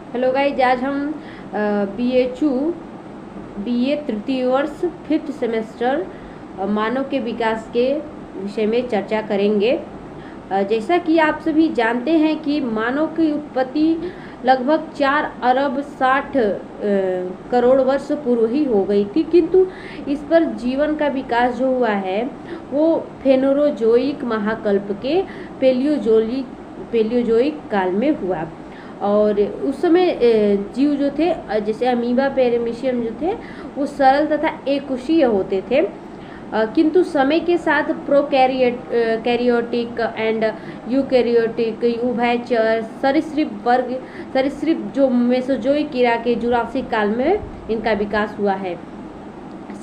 Hello guys, आज हम BHU BA तृतीय वर्ष 5th सेमेस्टर मानव के विकास के विषय में चर्चा करेंगे। जैसा कि आप सभी जानते हैं कि मानव की उत्पत्ति लगभग 4 अरब 60 करोड़ वर्ष पूर्व ही हो गई थी, किंतु इस पर जीवन का विकास जो हुआ है वो फेनोरोजोइक महाकल्प के पेलियोजोइक काल में हुआ। और उस समय जीव जो थे, जैसे अमीबा पैरामीशियम जो थे, वो सरल तथा एककोषीय होते थे, किंतु समय के साथ कैरियोटिक एंड यूकैरियोटिक उभयचर सरीसृप जो मेसोजोइक इरा के जुरासिक काल में इनका विकास हुआ है।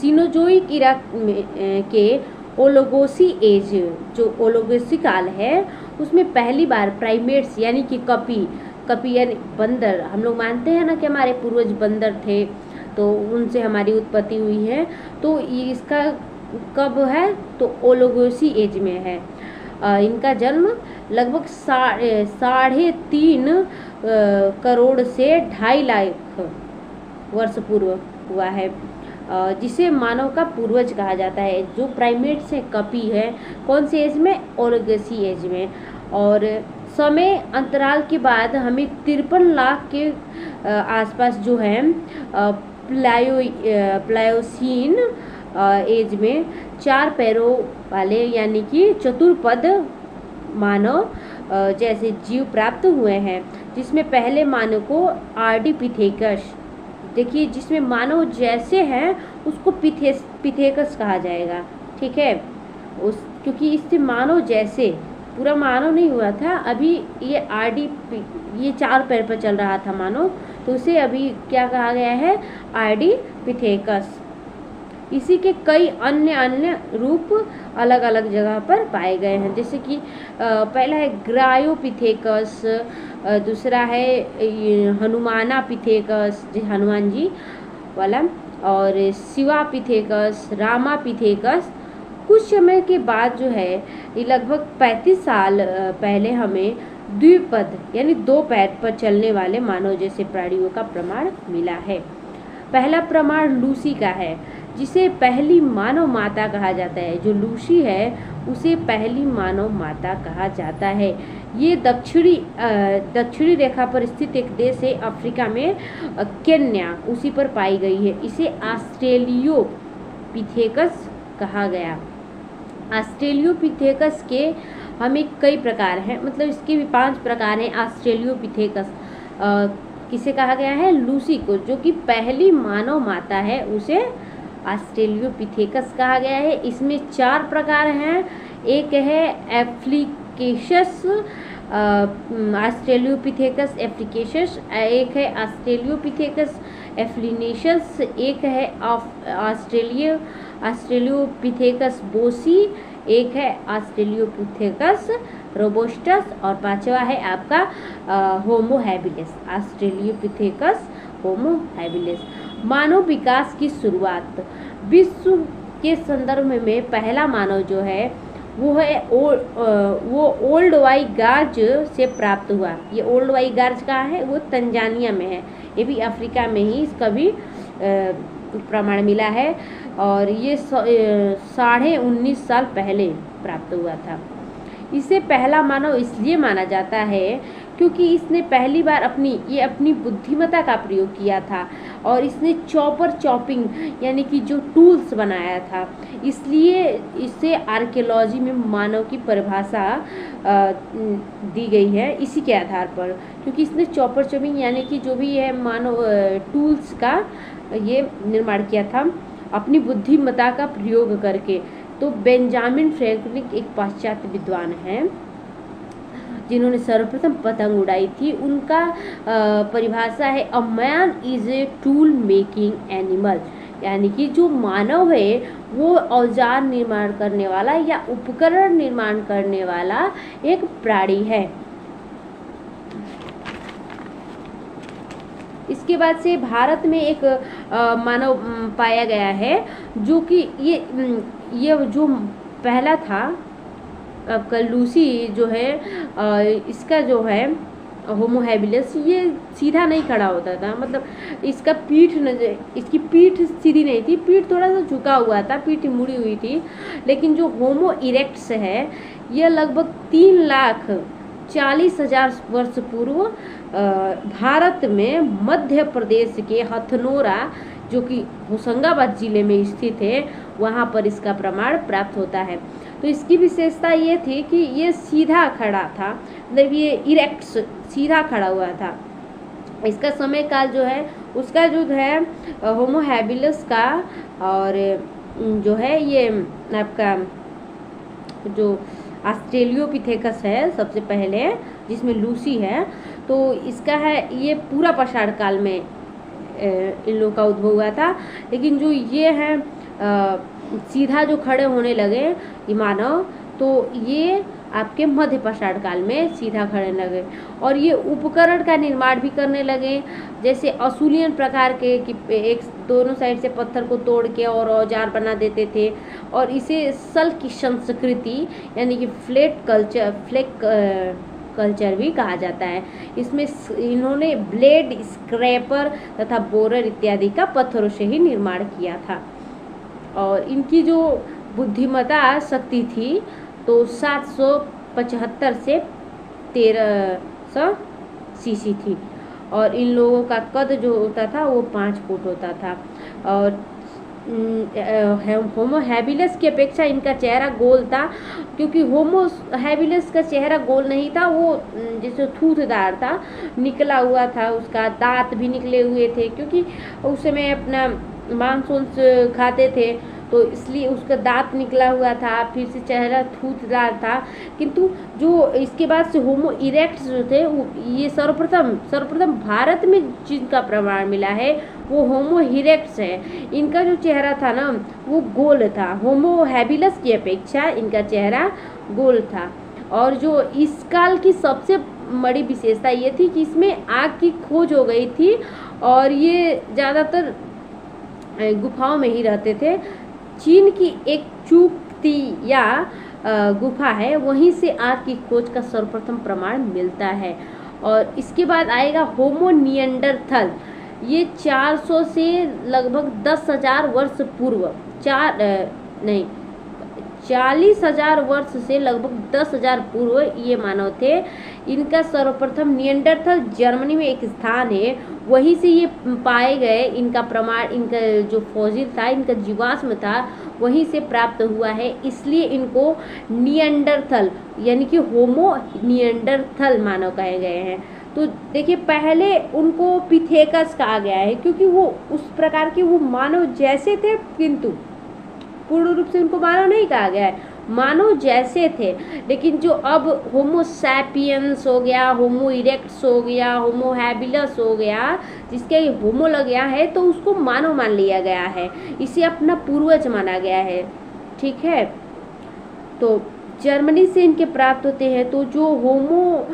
सीनोजोइक इरा के ओलोगोसी एज, जो ओलोगोसी काल है, उसमें पहली बार प्राइमेट्स यानी कि कपी यानी बंदर, हम लोग मानते हैं ना कि हमारे पूर्वज बंदर थे, तो उनसे हमारी उत्पत्ति हुई है। तो ये इसका कब है, तो ओलोगोसी एज में है। इनका जन्म लगभग 3.5 करोड़ से 2.5 लाख वर्ष पूर्व हुआ है, जिसे मानव का पूर्वज कहा जाता है। जो प्राइमेट्स से कपी है, कौन सी एज में, ओलोगोसी एज में। और समय अंतराल के बाद हमें 53 लाख के आसपास जो है प्लायोसीन एज में 4 पैरों वाले यानी कि चतुर्पद मानव जैसे जीव प्राप्त हुए हैं, जिसमें पहले मानव को आर्डिपिथेकस, देखिए जिसमें मानव जैसे हैं उसको पिथेकस कहा जाएगा, ठीक है। क्योंकि इससे मानव जैसे पूरा मानव नहीं हुआ था, अभी ये 4 पैर पर चल रहा था मानव, तो उसे अभी क्या कहा गया है, आर्डिपिथेकस। इसी के कई अन्य रूप अलग अलग जगह पर पाए गए हैं, जैसे कि पहला है ग्रायोपिथेकस, दूसरा है हनुमानापिथेकस, हनुमान जी वाला, और शिवापिथेकस, रामापिथेकस। कुछ समय के बाद जो है, ये लगभग 35 साल पहले हमें द्विपद यानी 2 पैर पर चलने वाले मानव जैसे प्राणियों का प्रमाण मिला है। पहला प्रमाण लूसी का है, जिसे पहली मानव माता कहा जाता है। जो लूसी है उसे पहली मानव माता कहा जाता है। ये दक्षिणी रेखा पर स्थित एक देश है अफ्रीका में, केन्या, उसी पर पाई गई है। इसे ऑस्ट्रेलियोपिथेकस कहा गया। ऑस्ट्रेलियोपिथेकस के हमें कई प्रकार हैं, मतलब इसके भी 5 प्रकार हैं। ऑस्ट्रेलियोपिथेकस किसे कहा गया है, लूसी को, जो कि पहली मानव माता है, उसे ऑस्ट्रेलियोपिथेकस कहा गया है। इसमें 4 प्रकार हैं। एक है एफ्रिकेशस, ऑस्ट्रेलियोपिथेकस एफ्रिकेशस, एक है ऑस्ट्रेलियोपिथेकस एफ्लिनेशस, एक है ऑस्ट्रेलियोपिथेकस बोसी, एक है ऑस्ट्रेलियोपिथेकस रोबस्टस, और 5वां है आपका होमो हैबिलिस, ऑस्ट्रेलियोपिथेकस होमो हैबिलिस। मानव विकास की शुरुआत विश्व के संदर्भ में पहला मानव जो है वो है वो ओल्ड वाई गार्ज से प्राप्त हुआ। ये ओल्ड वाई गार्ज कहाँ है, वो तंजानिया में है, ये भी अफ्रीका में ही इसका भी प्रमाण मिला है, और ये 19.5 साल पहले प्राप्त हुआ था। इसे पहला मानव इसलिए माना जाता है क्योंकि इसने पहली बार अपनी बुद्धिमत्ता का प्रयोग किया था, और इसने चॉपिंग यानी कि जो टूल्स बनाया था, इसलिए इसे आर्कियोलॉजी में मानव की परिभाषा दी गई है इसी के आधार पर, क्योंकि इसने चॉपिंग यानी कि जो भी है मानव टूल्स का ये निर्माण किया था अपनी बुद्धिमत्ता का प्रयोग करके। तो बेंजामिन फ्रैंकलिन एक पाश्चात्य विद्वान हैं जिन्होंने सर्वप्रथम पतंग उड़ाई थी। उनका परिभाषा है, a man is a tool making animal, यानी कि जो मानव है वो औजार निर्माण करने वाला या उपकरण निर्माण करने वाला एक प्राणी है। इसके बाद से भारत में एक मानव पाया गया है, जो कि ये जो पहला था आपका लूसी जो है, इसका जो है होमो हैबिलिस ये सीधा नहीं खड़ा होता था, मतलब इसका पीठ इसकी पीठ सीधी नहीं थी, पीठ थोड़ा सा झुका हुआ था, पीठ मुड़ी हुई थी। लेकिन जो होमो इरेक्ट्स है यह लगभग 3,40,000 वर्ष पूर्व भारत में मध्य प्रदेश के हथनोरा, जो कि होशंगाबाद जिले में स्थित है, वहाँ पर इसका प्रमाण प्राप्त होता है। तो इसकी विशेषता ये थी कि ये सीधा खड़ा था, मतलब ये इरेक्ट सीधा खड़ा हुआ था। इसका समय काल जो है उसका जो है होमो हैबिलिस का, और जो है ये आपका जो ऑस्ट्रेलियोपिथेकस है सबसे पहले, जिसमें लूसी है, तो इसका है ये पूरा पाषाण काल में इन लोगों का उद्भव हुआ था। लेकिन जो ये है सीधा जो खड़े होने लगे ये मानव, तो ये आपके मध्य पाषाण काल में सीधा खड़े लगे, और ये उपकरण का निर्माण भी करने लगे, जैसे असूलियन प्रकार के कि एक दोनों साइड से पत्थर को तोड़ के और औजार बना देते थे। और इसे सल की संस्कृति यानी कि फ्लेक कल्चर भी कहा जाता है। इसमें इन्होंने ब्लेड, स्क्रैपर तथा बोरर इत्यादि का पत्थरों से ही निर्माण किया था। और इनकी जो बुद्धिमत्ता शक्ति थी तो 775 से 1300 सीसी थी, और इन लोगों का कद जो होता था वो 5 फुट होता था। और होमो हैबिलिस की अपेक्षा इनका चेहरा गोल था, क्योंकि होमो हैबिलिस का चेहरा गोल नहीं था, वो जैसे थूथदार था, निकला हुआ था, उसका दांत भी निकले हुए थे, क्योंकि उस समय अपना मांस खाते थे तो इसलिए उसका दांत निकला हुआ था, फिर से चेहरा थूथदार था। किंतु जो इसके बाद से होमो इरेक्ट्स जो थे ये सर्वप्रथम भारत में जिनका प्रमाण मिला है वो होमो इरेक्ट्स है। इनका जो चेहरा था ना वो गोल था, होमो हैबिलिस की अपेक्षा इनका चेहरा गोल था। और जो इस काल की सबसे बड़ी विशेषता ये थी कि इसमें आग की खोज हो गई थी, और ये ज़्यादातर गुफाओं में ही रहते थे। चीन की एक चूक्ती या गुफा है, वहीं से आग की खोज का सर्वप्रथम प्रमाण मिलता है। और इसके बाद आएगा होमो निएंडरथल। ये 400 से लगभग 10,000 वर्ष पूर्व 40,000 वर्ष से लगभग 10,000 पूर्व ये मानव थे। इनका सर्वप्रथम निएंडरथल जर्मनी में एक स्थान है, वहीं से ये पाए गए। इनका प्रमाण, इनका जो फॉसिल था, इनका जीवाश्म था, वहीं से प्राप्त हुआ है, इसलिए इनको निएंडरथल यानी कि होमो निएंडरथल मानव कहे गए हैं। तो देखिए पहले उनको पिथेकस कहा गया है, क्योंकि वो उस प्रकार के वो मानव जैसे थे, किंतु पूर्ण रूप से उनको मानव नहीं कहा गया है, मानव जैसे थे। लेकिन जो अब होमो सैपियंस हो गया, होमो इरेक्ट्स हो गया, होमो हैबिलिस हो गया, जिसके होमो लग गया है तो उसको मानव मान लिया गया है, इसे अपना पूर्वज माना गया है। ठीक है, तो जर्मनी से इनके प्राप्त होते हैं। तो जो होमो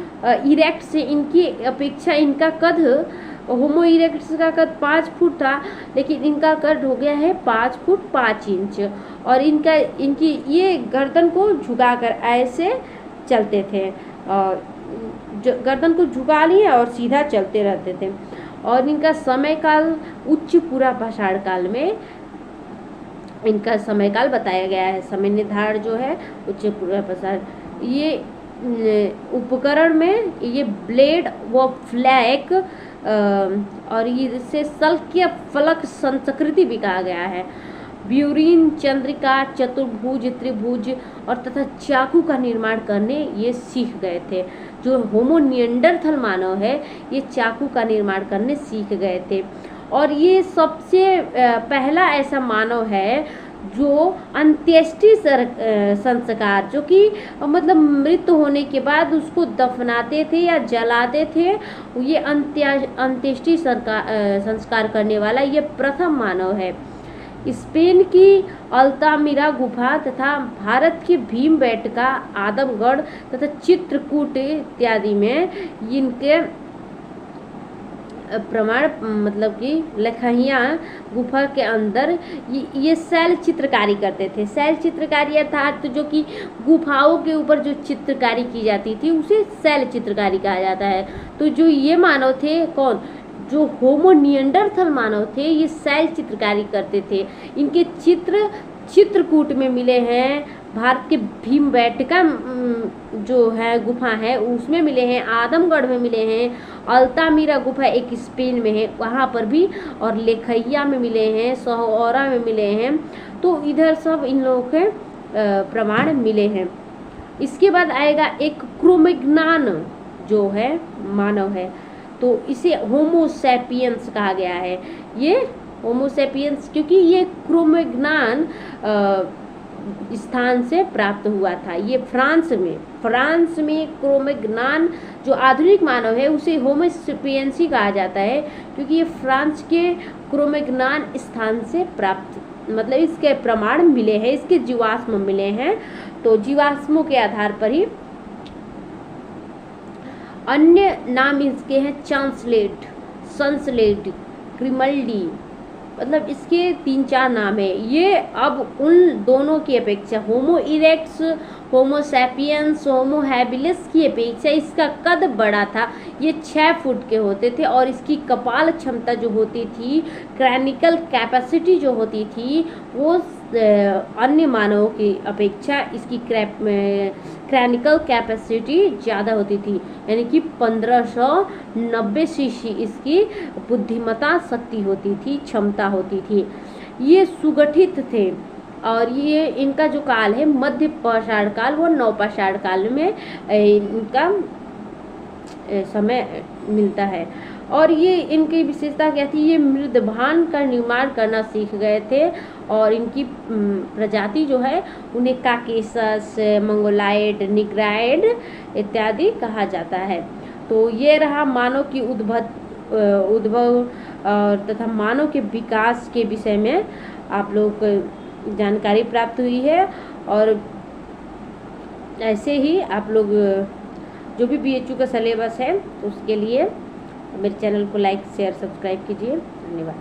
इरेक्ट से इनकी अपेक्षा इनका कद, होमो इरेक्ट्स का कद 5 फुट था, लेकिन इनका कद हो गया है 5 फुट 5 इंच। और इनकी ये गर्दन को झुकाकर ऐसे चलते थे, और गर्दन को झुका लिए और सीधा चलते रहते थे। और इनका समय काल उच्च पूरा पाषाण काल में इनका समय काल बताया गया है। समय निर्धारण जो है उच्च पूरा पाषाण, ये उपकरण में ये ब्लेड व फ्लैक और इसे सल्क्य फलक संस्कृति भी कहा गया है। ब्यूरीन, चंद्रिका, चतुर्भुज, त्रिभुज और तथा चाकू का निर्माण करने ये सीख गए थे। जो होमो निएंडरथल मानव है ये चाकू का निर्माण करने सीख गए थे। और ये सबसे पहला ऐसा मानव है जो अंत्येष्टि संस्कार, जो कि मतलब मृत्यु होने के बाद उसको दफनाते थे या जलाते थे, ये अंत्येष्टि संस्कार करने वाला ये प्रथम मानव है। स्पेन की अल्तामिरा गुफा तथा भारत की भीमबेटका, आदमगढ़ तथा चित्रकूट इत्यादि में इनके प्रमाण मतलब कि लखहिया गुफा के अंदर ये शैल चित्रकारी करते थे। शैल चित्रकारी अर्थात जो कि गुफाओं के ऊपर जो चित्रकारी की जाती थी उसे शैल चित्रकारी कहा जाता है। तो जो ये मानव थे, कौन, जो होमो निएंडरथल मानव थे, ये शैल चित्रकारी करते थे। इनके चित्र चित्रकूट में मिले हैं, भारत के भीमबेटका जो है गुफा है उसमें मिले हैं, आदमगढ़ में मिले हैं, अल्तामीरा गुफा एक स्पेन में है वहाँ पर भी, और लेखैया में मिले हैं, सोहरा में मिले हैं। तो इधर सब इन लोगों के प्रमाण मिले हैं। इसके बाद आएगा एक क्रोमैग्नान जो है मानव है, तो इसे होमो सैपियंस कहा गया है। ये होमो सैपियंस क्योंकि ये क्रोमैग्नान स्थान से प्राप्त हुआ था। ये फ्रांस में क्रोमैग्नान जो आधुनिक मानव है उसे होमो सैपियंस ही कहा जाता है, क्योंकि ये फ्रांस के क्रोमैग्नान स्थान से प्राप्त, मतलब इसके प्रमाण मिले हैं, इसके जीवाश्म मिले हैं। तो जीवाश्मों के आधार पर ही अन्य नाम इसके हैं चांसलेट, सनसलेट, क्रिमल्डी, मतलब इसके 3-4 नाम है। ये अब उन दोनों की अपेक्षा होमो erects, Homo sapiens, Homo habilis की अपेक्षा इसका कद बड़ा था। ये 6 फुट के होते थे और इसकी कपाल क्षमता जो होती थी, क्रैनिकल कैपेसिटी जो होती थी, वो अन्य मानवों की अपेक्षा इसकी क्रैनिकल कैपेसिटी ज़्यादा होती थी, यानी कि 1590 सीसी इसकी बुद्धिमत्ता शक्ति होती थी, क्षमता होती थी। ये सुगठित थे और ये इनका जो काल है मध्य पाषाण काल व नवपाषाण काल में इनका समय मिलता है। और ये इनकी विशेषता क्या थी, ये मृदभान का निर्माण करना सीख गए थे और इनकी प्रजाति जो है उन्हें काकेसस, मंगोलाइड, निग्राइड इत्यादि कहा जाता है। तो ये रहा मानव की उद्भव तथा मानव के विकास के विषय में आप लोग को जानकारी प्राप्त हुई है। और ऐसे ही आप लोग जो भी BHU का सिलेबस है उसके लिए मेरे चैनल को लाइक, शेयर, सब्सक्राइब कीजिए। धन्यवाद।